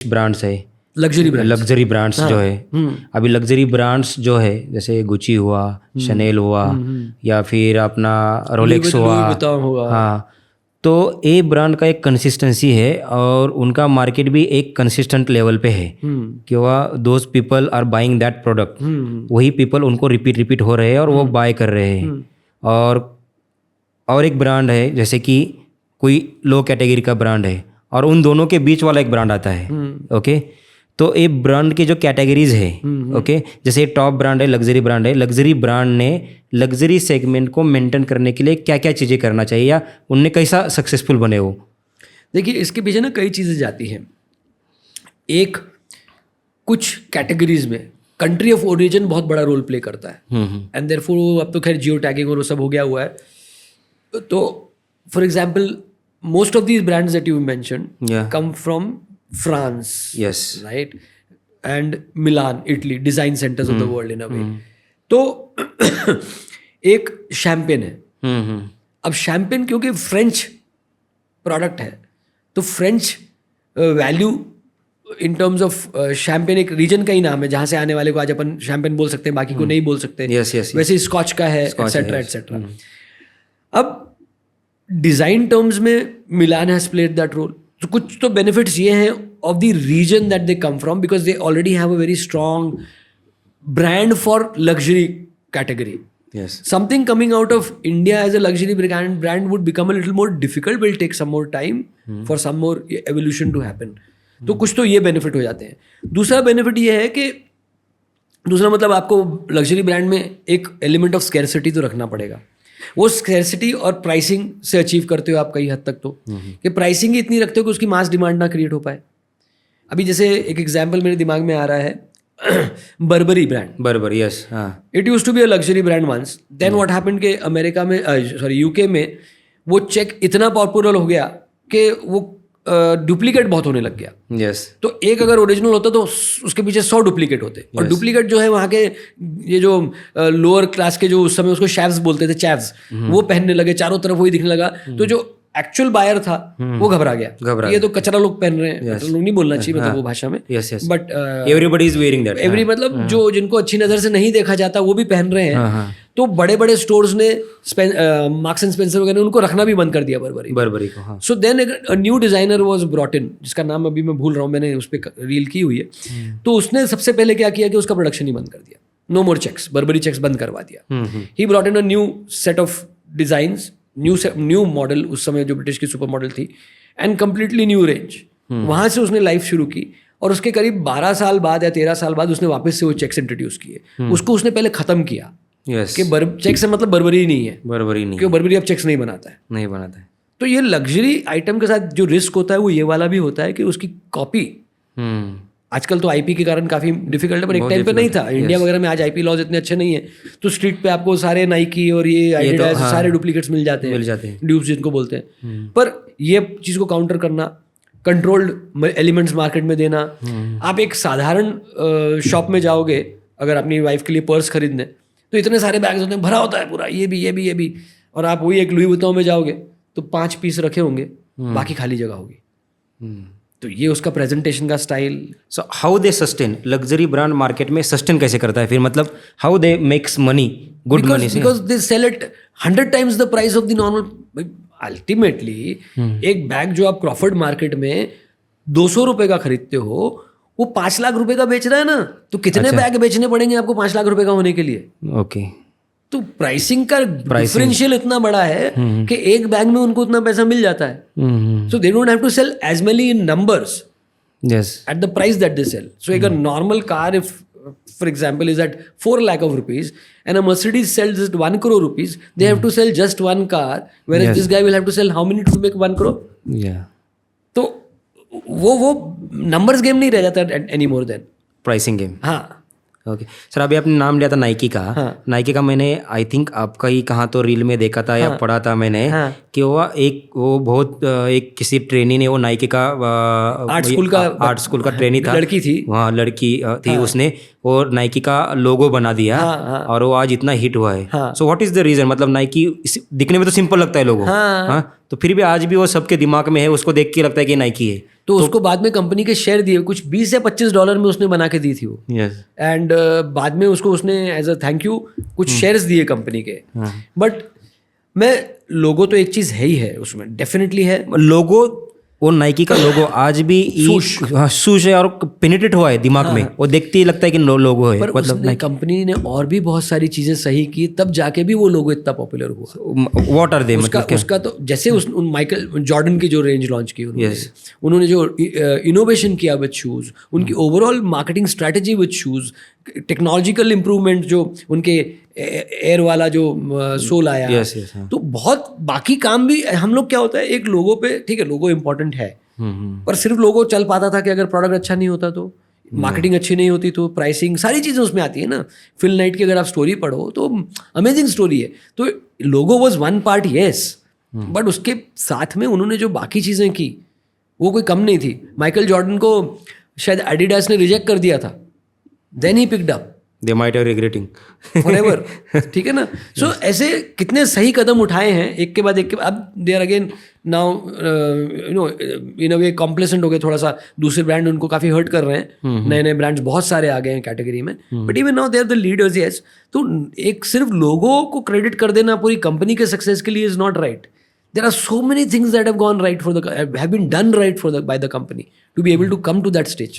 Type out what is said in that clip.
Brands है, luxury brands जो है, अभी लग्जरी ब्रांड्स जो है जैसे गुची हुआ, शनेल हुआ, या फिर अपना रोलेक्स हुआ, हाँ, तो ये ब्रांड का एक कंसिस्टेंसी है और उनका मार्केट भी एक कंसिस्टेंट लेवल पे है कि वह those people are buying that product, वही पीपल उनको रिपीट हो रहे हैं और वो बाय कर रहे हैं। और एक ब्रांड है जैसे कि कोई लो कैटेगरी का ब्रांड है और उन दोनों के बीच वाला एक ब्रांड आता है, ओके। तो ये ब्रांड की जो कैटेगरीज है, ओके, जैसे टॉप ब्रांड है, लग्जरी ब्रांड है, लग्जरी ब्रांड ने लग्जरी सेगमेंट को मेंटेन करने के लिए क्या क्या चीज़ें करना चाहिए या उनने कैसा सक्सेसफुल बने हो? देखिए, इसके पीछे ना कई चीज़ें जाती हैं। एक, कुछ कैटेगरीज में कंट्री ऑफ ओरिजिन बहुत बड़ा रोल प्ले करता है, एंड देयरफॉर अब तो खैर जियो टैगिंग और वो सब हो गया हुआ है। तो for example most of these brands that you mentioned come from France, yes, right, and Milan, Italy, design centers of the world in a way. तो एक शैम्पेन है, अब शैम्पेन क्योंकि फ्रेंच प्रोडक्ट है तो French value in terms of champagne एक reason का ही नाम है जहाँ से आने वाले को आज अपन शैम्पेन बोल सकते हैं, बाकी को नहीं बोल सकते। वैसे स्कॉच का है, एटसेट्रा एटसेट्रा। अब डिज़ाइन टर्म्स में Milan has played that role. तो कुछ तो बेनिफिट्स ये हैं of the reason that they come from, because they already have a very strong brand for luxury category. Yes. Something coming out of India as a luxury brand would become a little more difficult, will take some more time for some more evolution to happen. तो कुछ तो ये benefit हो जाते हैं. दूसरा benefit ये है कि दूसरा मतलब आपको लग्जरी ब्रांड में एक एलिमेंट ऑफ स्कैरसिटी तो रखना पड़ेगा. वो स्कैरसिटी और प्राइसिंग से अचीव करते हो आप कई हद तक, तो कि प्राइसिंग ही इतनी रखते हो कि उसकी मास डिमांड ना क्रिएट हो पाए. अभी जैसे एक एग्जाम्पल मेरे दिमाग में आ रहा है, बर्बरी ब्रांड. बर्बरी, यस, हाँ. It use to be a luxury brand once. Then what happened कि अमेरिका में, सॉरी यूके में वो चेक इतना पॉपुलर हो गया कि वो डुप्लीकेट बहुत होने लग गया. यस. तो एक अगर ओरिजिनल होता तो उसके पीछे 100 डुप्लीकेट होते. और डुप्लीकेट जो है वहाँ के ये जो लोअर क्लास के जो उस समय उसको शैव्स बोलते थे, चैव्स, वो पहनने लगे, चारों तरफ वही दिखने लगा. तो जो एक्चुअल बायर था वो घबरा गया. ये तो कचरा लोग पहन रहे हैं, लोग नहीं बोलना चाहिए मतलब वो भाषा में, but everybody is wearing that. Every मतलब जो जिनको अच्छी नजर से नहीं देखा जाता वो भी पहन रहे हैं. तो बड़े बड़े स्टोर्स ने मार्क्स एंड स्पेंसर वगैरह उनको रखना भी बंद कर दिया बर्बरी को. So then a new designer was brought in, जिसका नाम अभी मैं भूल रहा हूँ, मैंने उस पर रील की हुई है. तो उसने सबसे पहले क्या किया कि उसका प्रोडक्शन ही बंद कर दिया. नो मोर चेक्स, बर्बरी चेक्स बंद करवा दिया. He brought in a new set of designs, new model, उस समय जो ब्रिटिश की सुपर मॉडल थी, एंड कंप्लीटली न्यू रेंज. वहां से उसने लाइफ शुरू की और उसके करीब 12 साल बाद या 13 साल बाद उसने वापस से वो चेक्स इंट्रोड्यूस किए. उसको उसने पहले खत्म किया कि चेक्स से मतलब बर्बरी ही नहीं है, क्योंकि बर्बरी अब चेक्स नहीं बनाता है. तो ये लग्जरी आइटम के साथ जो रिस्क होता है वो ये वाला भी होता है कि उसकी कॉपी, आजकल तो आईपी के कारण काफी डिफिकल्ट है, पर एक टाइम पे नहीं था. इंडिया वगैरह में आज आईपी लॉज इतने अच्छे नहीं है, तो स्ट्रीट पे आपको सारे नाइकी और ये एडिडास सारे डुप्लीकेट्स मिल जाते हैं, ड्यूप्स जिनको बोलते हैं. पर ये चीज को काउंटर करना, कंट्रोल्ड एलिमेंट्स मार्केट में देना. आप एक साधारण शॉप में जाओगे अगर अपनी वाइफ के लिए पर्स खरीदने, तो इतने सारे बैग्स होते हैं, भरा होता है पूरा, ये भी, और आप वही एक लुई वुइटन में जाओगे तो 5 पीस रखे होंगे, बाकी खाली जगह होगी. तो ये उसका प्रेजेंटेशन का style. So how they sustain, luxury brand market में सस्टेन कैसे करता है फिर, मतलब how they makes money, good money? Because they sell it 100 times the price of the normal. Ultimately एक बैग जो आप क्रॉफर्ड मार्केट में 200 रुपए का खरीदते हो, वो 5 लाख रुपए का बेच रहा है ना, तो कितने बैग बेचने पड़ेंगे आपको 5 लाख रुपए का होने के लिए? ओके. तो प्राइसिंग का डिफरेंशियल इतना बड़ा है कि एक बैग में उनको उतना पैसा मिल जाता है. So they don't have to sell as many in numbers at the price that they sell. So एक normal car, if for example is at 4 lakh of rupees and a Mercedes sells just 1 crore rupees, they have to sell just one car, whereas this guy will have to sell how many to make 1 crore? तो वो numbers game नहीं रह जाता any more than pricing game. हाँ. Okay sir, अभी आपने नाम लिया था नाइकी का. नाइकी का मैंने आई थिंक आपका ही कहाँ तो रील में देखा था या पढ़ा था मैंने कि वो बहुत एक किसी ट्रेनी ने, वो नाइकी का आर्ट स्कूल का ट्रेनी था, लड़की थी, वहाँ लड़की थी, उसने वो नाइकी का लोगो बना दिया और वो आज इतना हिट हुआ है. So what is the reason? मतलब नाइकी दिखने में तो सिंपल लगता है लोगो, तो फिर भी आज भी वो सबके दिमाग में है, उसको देख के लगता है कि नाइकी है। तो उसको बाद में कंपनी के शेयर दिए, कुछ 20 या $25 में उसने बना के दी थी वो। यस। एंड बाद में उसको उसने एज अ थैंक यू कुछ शेयर्स दिए कंपनी के। बट मैं लोगो तो एक चीज़ है ही है उसमें, डेफिनेटली है लोगो, वो नाइकी का लोगो आज भी सूश है और पेनिट्रेट हुआ है दिमाग में, वो देखते ही लगता है कि लोगो है। पर मतलब कंपनी ने और भी बहुत सारी चीजें सही की, तब जाके भी वो लोगो इतना पॉपुलर हुआ। व्हाट आर दे, उसका तो जैसे माइकल जॉर्डन की जो रेंज लॉन्च की उन्होंने जो इनोवेशन किया विद शूज, उनकी overall marketing strategy with shoes, technological improvement जो उनके एयर वाला जो सोल आया, तो बहुत बाकी काम भी हम लोग क्या होता है एक लोगो पे, ठीक है लोगो इम्पोर्टेंट है, पर सिर्फ लोगो चल पाता था कि अगर प्रोडक्ट अच्छा नहीं होता तो, मार्केटिंग अच्छी नहीं होती तो, प्राइसिंग सारी चीज़ें उसमें आती है ना। फिल नाइट की अगर आप स्टोरी पढ़ो तो अमेजिंग स्टोरी है। तो logo was one part, yes, but उसके साथ में उन्होंने जो बाकी चीज़ें की वो कोई कम नहीं थी। माइकल जॉर्डन को शायद एडिडास ने रिजेक्ट कर दिया था, then he picked up, they might have regretting forever, ठीक है ना। सो ऐसे कितने सही कदम उठाए हैं एक के बाद एक के। अब they are again now you know in a way complacent हो गए थोड़ा सा, दूसरे ब्रांड उनको काफ़ी हर्ट कर रहे हैं, नए नए ब्रांड्स बहुत सारे आ गए हैं कैटेगरी में, but even now they are the leaders, yes. तो एक सिर्फ लोगों को क्रेडिट कर देना पूरी कंपनी के सक्सेस के लिए is not right. There are so many things that have gone right have been done right by the company to be able to come to that stage.